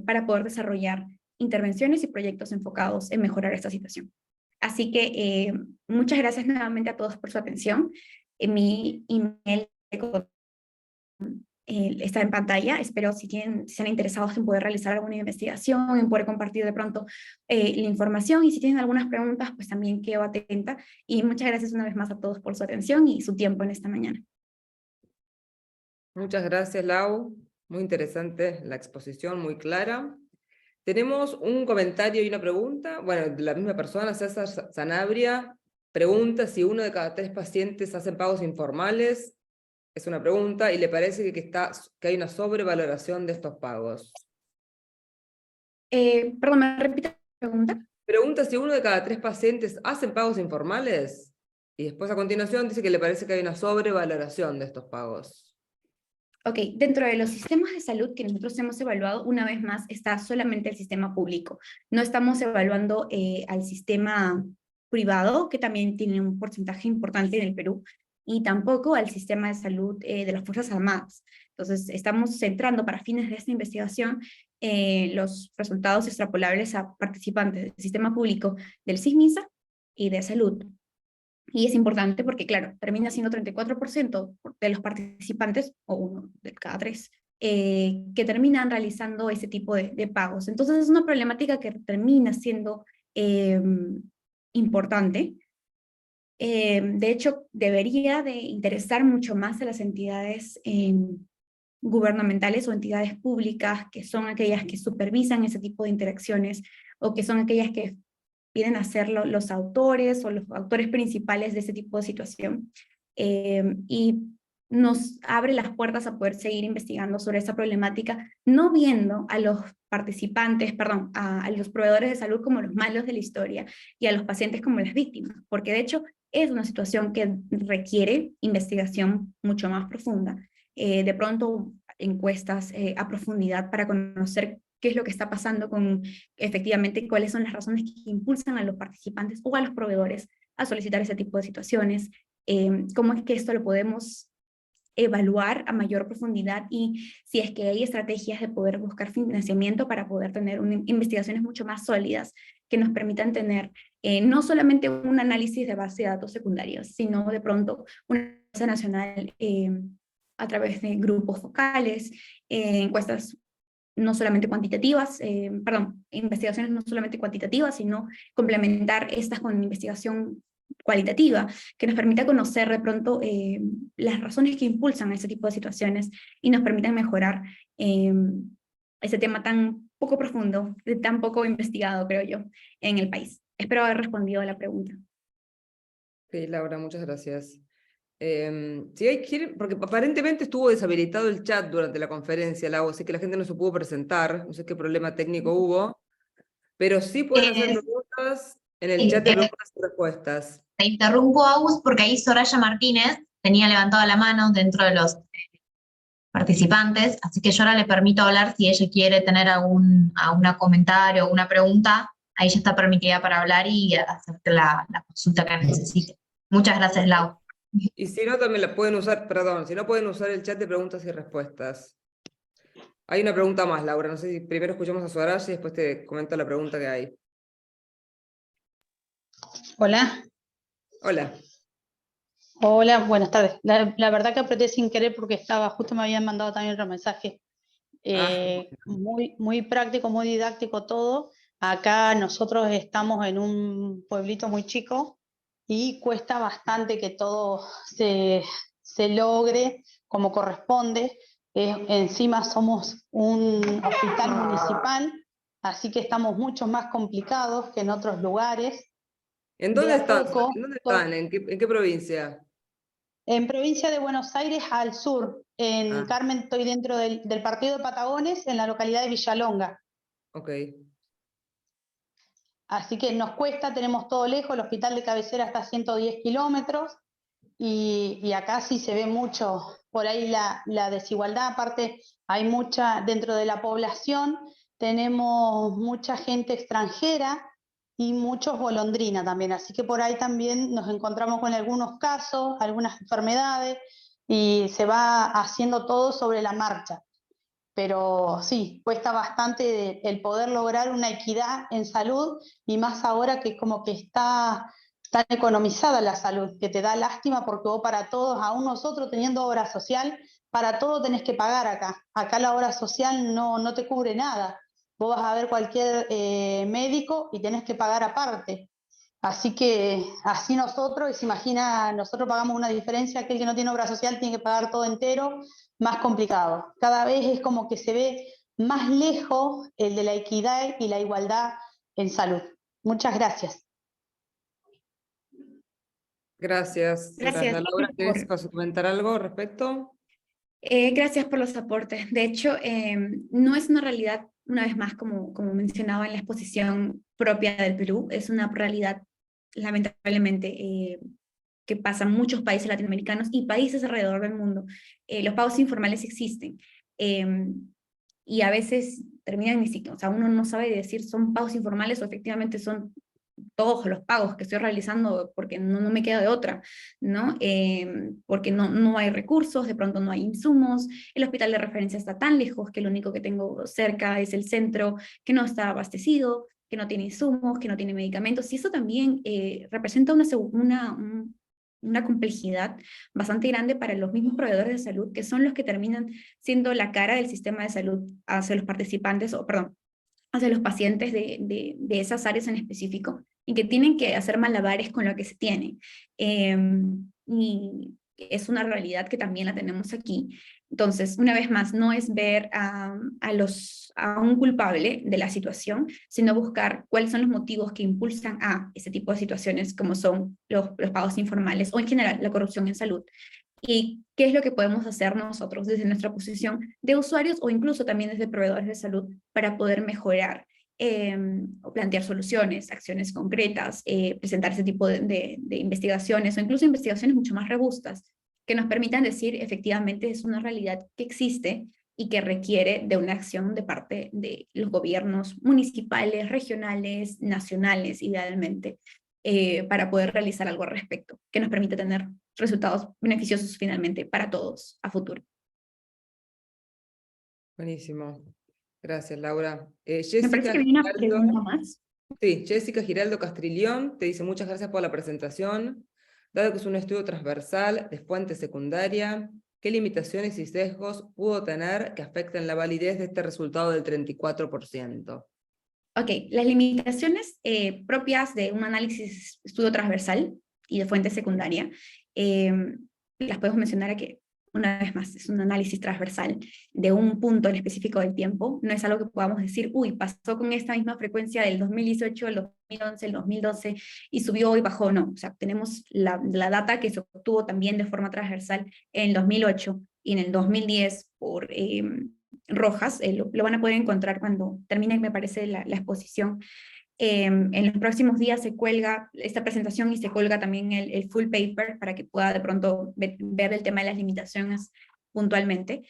para poder desarrollar intervenciones y proyectos enfocados en mejorar esta situación. Así que muchas gracias nuevamente a todos por su atención. Mi email está en pantalla. Espero si están interesados en poder realizar alguna investigación, en poder compartir de pronto la información, y si tienen algunas preguntas, pues también quedo atenta. Y muchas gracias una vez más a todos por su atención y su tiempo en esta mañana. Muchas gracias, Lau. Muy interesante la exposición, muy clara. Tenemos un comentario y una pregunta. Bueno, de la misma persona, César Sanabria, pregunta si 1 de cada 3 pacientes hacen pagos informales. Es una pregunta, y le parece que hay una sobrevaloración de estos pagos. Perdón, ¿me repite la pregunta? Pregunta si 1 de cada 3 pacientes hacen pagos informales, y después a continuación dice que le parece que hay una sobrevaloración de estos pagos. Ok, dentro de los sistemas de salud que nosotros hemos evaluado, una vez más, está solamente el sistema público. No estamos evaluando al sistema privado, que también tiene un porcentaje importante en el Perú, y tampoco al sistema de salud de las Fuerzas Armadas. Entonces, estamos centrando para fines de esta investigación los resultados extrapolables a participantes del sistema público del SIGMINSA y de salud. Y es importante porque, claro, termina siendo 34% de los participantes, o 1 de cada 3, que terminan realizando ese tipo de pagos. Entonces es una problemática que termina siendo importante, De hecho, debería de interesar mucho más a las entidades gubernamentales o entidades públicas, que son aquellas que supervisan ese tipo de interacciones, o que son aquellas que vienen a ser los autores o los autores principales de ese tipo de situación. Y nos abre las puertas a poder seguir investigando sobre esa problemática, no viendo a los participantes, perdón, a los proveedores de salud como los malos de la historia y a los pacientes como las víctimas, porque de hecho es una situación que requiere investigación mucho más profunda. De pronto encuestas a profundidad para conocer qué es lo que está pasando con efectivamente cuáles son las razones que impulsan a los participantes o a los proveedores a solicitar ese tipo de situaciones, cómo es que esto lo podemos evaluar a mayor profundidad y si es que hay estrategias de poder buscar financiamiento para poder tener investigaciones mucho más sólidas que nos permitan tener no solamente un análisis de base de datos secundarios, sino de pronto una base nacional a través de grupos focales, encuestas no solamente cuantitativas, perdón, investigaciones no solamente cuantitativas, sino complementar estas con investigación cualitativa, que nos permita conocer de pronto las razones que impulsan ese tipo de situaciones y nos permitan mejorar ese tema tan poco profundo, tan poco investigado, creo yo, en el país. Espero haber respondido a la pregunta. Sí, Laura, muchas gracias. Si hay, porque aparentemente estuvo deshabilitado el chat durante la conferencia, Lau, así que la gente no se pudo presentar, no sé qué problema técnico hubo, pero sí pueden hacer preguntas en el chat de preguntas y respuestas. Te interrumpo, Agus, porque ahí Soraya Martínez tenía levantada la mano dentro de los participantes, así que yo ahora le permito hablar si ella quiere tener algún comentario o una pregunta, ahí ya está permitida para hablar y hacerte la consulta que necesite. Muchas gracias, Lau. Y si no, también la pueden usar, perdón, si no pueden usar el chat de preguntas y respuestas. Hay una pregunta más, Laura, no sé si primero escuchamos a Soraya y después te comento la pregunta que hay. Hola. Hola. Hola, buenas tardes. La verdad que apreté sin querer porque justo me habían mandado también otro mensaje. Muy práctico, muy didáctico todo. Acá nosotros estamos en un pueblito muy chico y cuesta bastante que todo se logre como corresponde. Encima somos un hospital municipal, así que estamos mucho más complicados que en otros lugares. ¿En dónde están? ¿En dónde están? ¿En qué provincia? En provincia de Buenos Aires, al sur. En Carmen estoy dentro del partido de Patagones, en la localidad de Villalonga. Ok. Así que nos cuesta, tenemos todo lejos, el hospital de cabecera está a 110 kilómetros y acá sí se ve mucho por ahí la desigualdad. Aparte, hay mucha, dentro de la población, tenemos mucha gente extranjera y muchos golondrina también, así que por ahí también nos encontramos con algunos casos, algunas enfermedades, y se va haciendo todo sobre la marcha. Pero sí, cuesta bastante el poder lograr una equidad en salud, y más ahora que como que está tan economizada la salud, que te da lástima porque vos para todos, aún nosotros teniendo obra social, para todo tenés que pagar acá. Acá la obra social no te cubre nada. Vos vas a ver cualquier médico y tenés que pagar aparte. Así que así nosotros, y se imagina, nosotros pagamos una diferencia, aquel que no tiene obra social tiene que pagar todo entero, más complicado. Cada vez es como que se ve más lejos el de la equidad y la igualdad en salud. Muchas gracias. Gracias. Gracias. Laura, ¿quieres comentar algo al respecto? Gracias por los aportes. De hecho, no es una realidad, una vez más, como mencionaba en la exposición propia del Perú, es una realidad lamentablemente que pasa en muchos países latinoamericanos y países alrededor del mundo. Los pagos informales existen y a veces terminan ni siquiera, o sea, uno no sabe decir son pagos informales o efectivamente son todos los pagos que estoy realizando porque no me queda de otra, ¿no? Porque no hay recursos, de pronto no hay insumos, el hospital de referencia está tan lejos que lo único que tengo cerca es el centro que no está abastecido, que no tiene insumos, que no tiene medicamentos, y eso también representa una complejidad bastante grande para los mismos proveedores de salud, que son los que terminan siendo la cara del sistema de salud hacia los participantes, o perdón, hacia los pacientes de esas áreas en específico, y que tienen que hacer malabares con lo que se tiene. Y es una realidad que también la tenemos aquí. Entonces, una vez más, no es ver a un culpable de la situación, sino buscar cuáles son los motivos que impulsan a ese tipo de situaciones, como son los pagos informales o en general la corrupción en salud. Y qué es lo que podemos hacer nosotros desde nuestra posición de usuarios o incluso también desde proveedores de salud para poder mejorar o plantear soluciones, acciones concretas, presentar ese tipo de investigaciones o incluso investigaciones mucho más robustas que nos permitan decir efectivamente es una realidad que existe y que requiere de una acción de parte de los gobiernos municipales, regionales, nacionales, idealmente, para poder realizar algo al respecto, que nos permita tener resultados beneficiosos finalmente para todos a futuro. Buenísimo. Gracias, Laura. Me parece que viene una pregunta más. Sí, Jessica Giraldo Castrillón te dice muchas gracias por la presentación. Dado que es un estudio transversal de fuente secundaria, ¿qué limitaciones y sesgos pudo tener que afecten la validez de este resultado del 34%? Ok, las limitaciones propias de un análisis estudio transversal y de fuente secundaria, las podemos mencionar aquí. Una vez más, es un análisis transversal de un punto en específico del tiempo, no es algo que podamos decir, uy, pasó con esta misma frecuencia del 2018, el 2011, el 2012, y subió y bajó, no. O sea, tenemos la data que se obtuvo también de forma transversal en el 2008 y en el 2010 por Rojas, lo van a poder encontrar cuando termine, me parece, la exposición. En los próximos días se cuelga esta presentación y se cuelga también el full paper para que pueda de pronto ver el tema de las limitaciones puntualmente.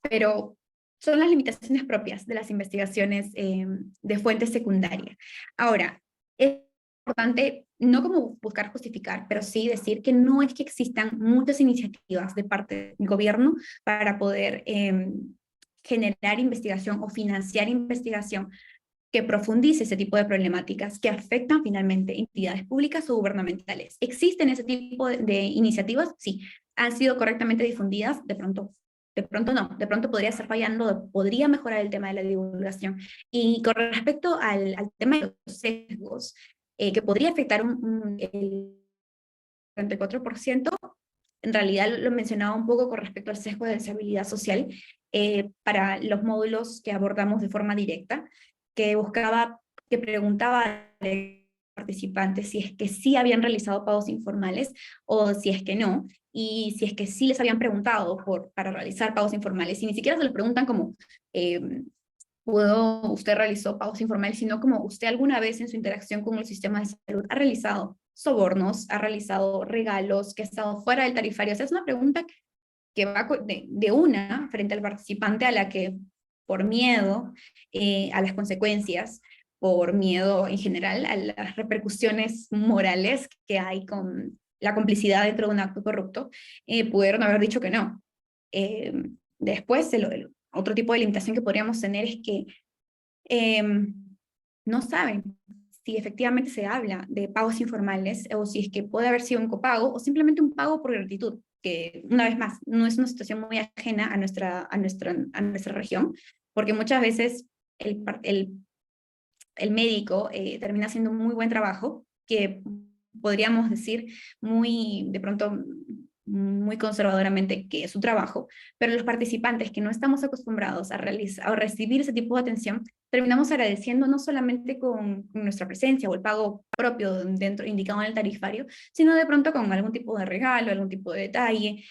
Pero son las limitaciones propias de las investigaciones de fuente secundaria. Ahora, es importante no como buscar justificar, pero sí decir que no es que existan muchas iniciativas de parte del gobierno para poder generar investigación o financiar investigación que profundice ese tipo de problemáticas que afectan finalmente entidades públicas o gubernamentales. ¿Existen ese tipo de iniciativas? Sí. ¿Han sido correctamente difundidas? De pronto no, de pronto podría estar fallando, podría mejorar el tema de la divulgación. Y con respecto al tema de los sesgos, que podría afectar el 34%, en realidad lo mencionaba un poco con respecto al sesgo de deseabilidad social, para los módulos que abordamos de forma directa, que preguntaba a los participantes si es que sí habían realizado pagos informales o si es que no, y si es que sí les habían preguntado para realizar pagos informales, y ni siquiera se les preguntan como, usted realizó pagos informales, sino como usted alguna vez en su interacción con el sistema de salud ha realizado sobornos, ha realizado regalos, que ha estado fuera del tarifario. O sea, es una pregunta que va de una frente al participante a la que por miedo a las consecuencias, por miedo en general a las repercusiones morales que hay con la complicidad dentro de un acto corrupto, pudieron haber dicho que no. Después, otro tipo de limitación que podríamos tener es que no saben si efectivamente se habla de pagos informales o si es que puede haber sido un copago o simplemente un pago por gratitud, que una vez más no es una situación muy ajena a nuestra región, porque muchas veces el médico termina haciendo un muy buen trabajo, que podríamos decir de pronto muy conservadoramente que es su trabajo, pero los participantes que no estamos acostumbrados a recibir ese tipo de atención, terminamos agradeciendo no solamente con nuestra presencia o el pago propio indicado en el tarifario, sino de pronto con algún tipo de regalo, algún tipo de detalle,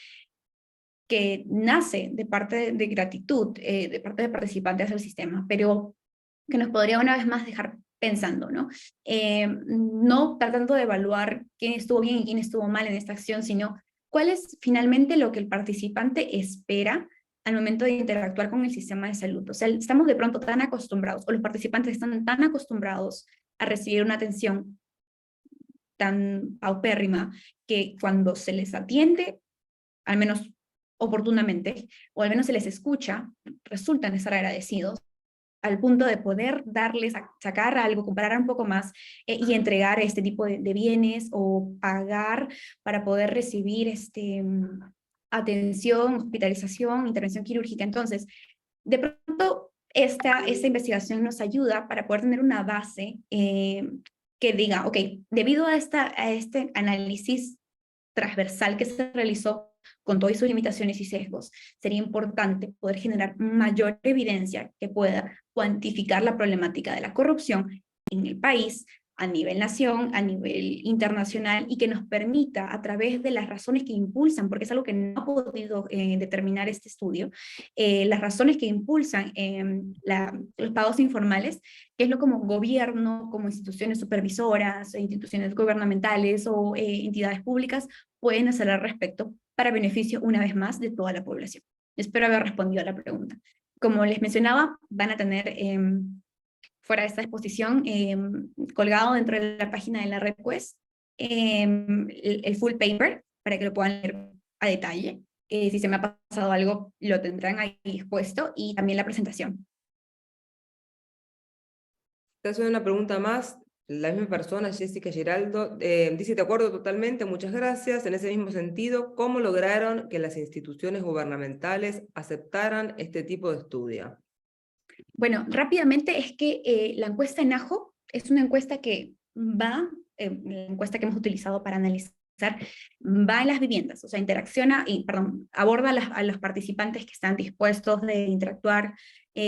que nace de parte de gratitud, de parte de participantes hacia el sistema, pero que nos podría una vez más dejar pensando, ¿no? No tratando de evaluar quién estuvo bien y quién estuvo mal en esta acción, sino cuál es finalmente lo que el participante espera al momento de interactuar con el sistema de salud. O sea, estamos de pronto tan acostumbrados, o los participantes están tan acostumbrados a recibir una atención tan paupérrima, que cuando se les atiende, al menos oportunamente, o al menos se les escucha, resultan estar agradecidos, al punto de poder darles, sacar algo, comparar un poco más y entregar este tipo de bienes o pagar para poder recibir atención, hospitalización, intervención quirúrgica. Entonces, de pronto esta investigación nos ayuda para poder tener una base que diga, ok, debido a este análisis transversal que se realizó con todas sus limitaciones y sesgos, sería importante poder generar mayor evidencia que pueda cuantificar la problemática de la corrupción en el país, a nivel nación, a nivel internacional, y que nos permita, a través de las razones que impulsan, porque es algo que no ha podido determinar este estudio, las razones que impulsan los pagos informales, que es lo como gobierno, como instituciones supervisoras, instituciones gubernamentales o entidades públicas pueden hacer al respecto para beneficio, una vez más, de toda la población. Espero haber respondido a la pregunta. Como les mencionaba, van a tener fuera de esta exposición, colgado dentro de la página de la red Quest, el full paper, para que lo puedan leer a detalle. Si se me ha pasado algo, lo tendrán ahí expuesto, y también la presentación. Te hace una pregunta más, la misma persona, Jessica Giraldo, dice: de acuerdo totalmente, muchas gracias. En ese mismo sentido, ¿cómo lograron que las instituciones gubernamentales aceptaran este tipo de estudio? Bueno, rápidamente, es que la encuesta en AJO es una encuesta que va, la encuesta que hemos utilizado para analizar, va en las viviendas, o sea, aborda a los participantes que están dispuestos de interactuar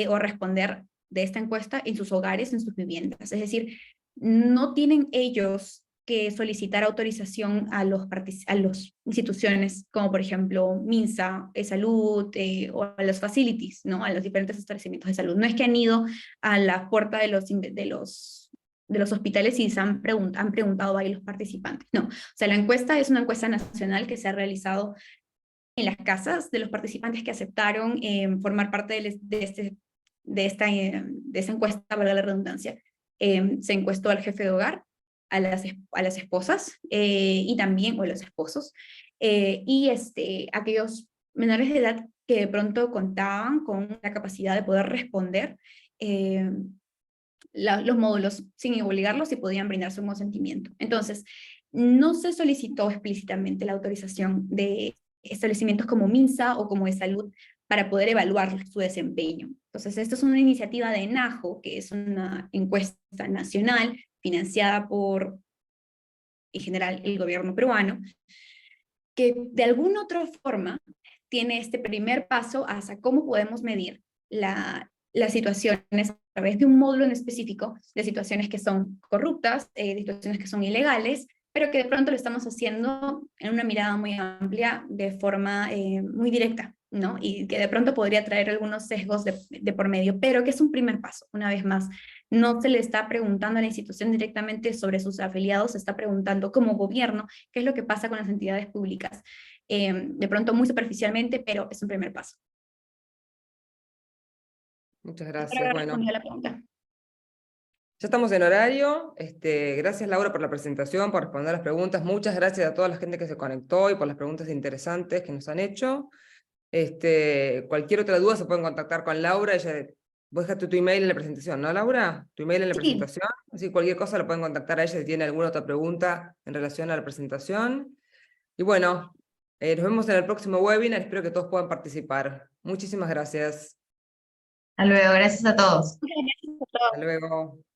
o responder de esta encuesta en sus hogares, en sus viviendas. Es decir, no tienen ellos que solicitar autorización a las instituciones, como por ejemplo MINSA, Salud, o a los facilities, ¿no? A los diferentes establecimientos de salud. No es que han ido a la puerta de los hospitales y han preguntado ahí los participantes. No, o sea, la encuesta es una encuesta nacional que se ha realizado en las casas de los participantes que aceptaron formar parte de esta encuesta, valga la redundancia. Se encuestó al jefe de hogar, a las esposas y también, o a los esposos, y aquellos menores de edad que de pronto contaban con la capacidad de poder responder los módulos sin obligarlos, y podían brindarse un consentimiento. Entonces, no se solicitó explícitamente la autorización de establecimientos como MINSA o como de salud para poder evaluar su desempeño. Entonces, esto es una iniciativa de NAJO, que es una encuesta nacional financiada por, en general, el gobierno peruano, que de alguna otra forma tiene este primer paso hacia cómo podemos medir las situaciones a través de un módulo en específico, de situaciones que son corruptas, de situaciones que son ilegales, pero que de pronto lo estamos haciendo en una mirada muy amplia, de forma muy directa, ¿no? Y que de pronto podría traer algunos sesgos de por medio, pero que es un primer paso. Una vez más, no se le está preguntando a la institución directamente sobre sus afiliados, se está preguntando como gobierno qué es lo que pasa con las entidades públicas. De pronto muy superficialmente, pero es un primer paso. Muchas Espero gracias. haber Bueno, respondido a la pregunta. ya estamos en horario. Gracias, Laura, por la presentación, por responder las preguntas. Muchas gracias a toda la gente que se conectó y por las preguntas interesantes que nos han hecho. Cualquier otra duda se pueden contactar con Laura. Vos dejaste tu email en la presentación, ¿no, Laura? Tu email en la Sí. presentación. Así cualquier cosa lo pueden contactar a ella si tiene alguna otra pregunta en relación a la presentación. Y bueno, nos vemos en el próximo webinar. Espero que todos puedan participar. Muchísimas gracias. Hasta luego, gracias a todos. Muchas gracias a todos. Hasta luego.